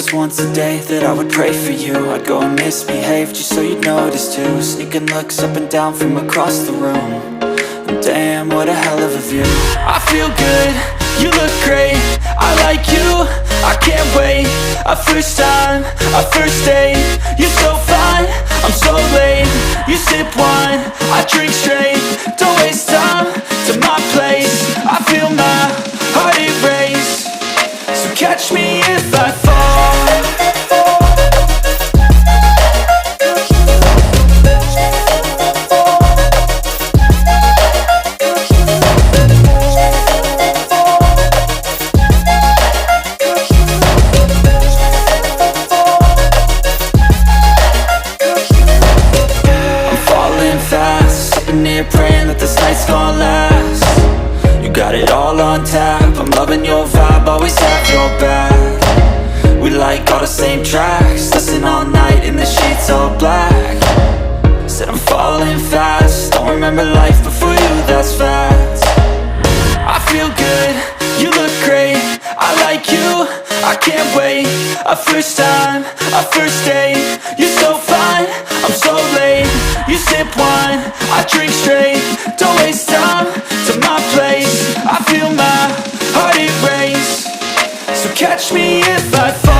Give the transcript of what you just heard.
just once a day that I would pray for you. I'd go and misbehave just so you'd notice too. Sneaking looks up and down from across the room. And damn, what a hell of a view. I feel good, you look great, I like you, I can't wait. A first time, a first date, you're so fine, I'm so late. You sip wine, I drink straight, don't waste time to my place. I feel my heart erase, so catch me if I fall. Praying that this night's gonna last. You got it all on tap, I'm loving your vibe, always have your back. We like all the same tracks, listen all night in the sheets all black. Said I'm falling fast, don't remember life before you, that's fact. I feel good, you look great, I like you, I can't wait. A first time, a first date, you're so fine, I'm so late. You sip wine, I drink straight, don't waste time to my place. I feel my heart erase, so catch me if I fall.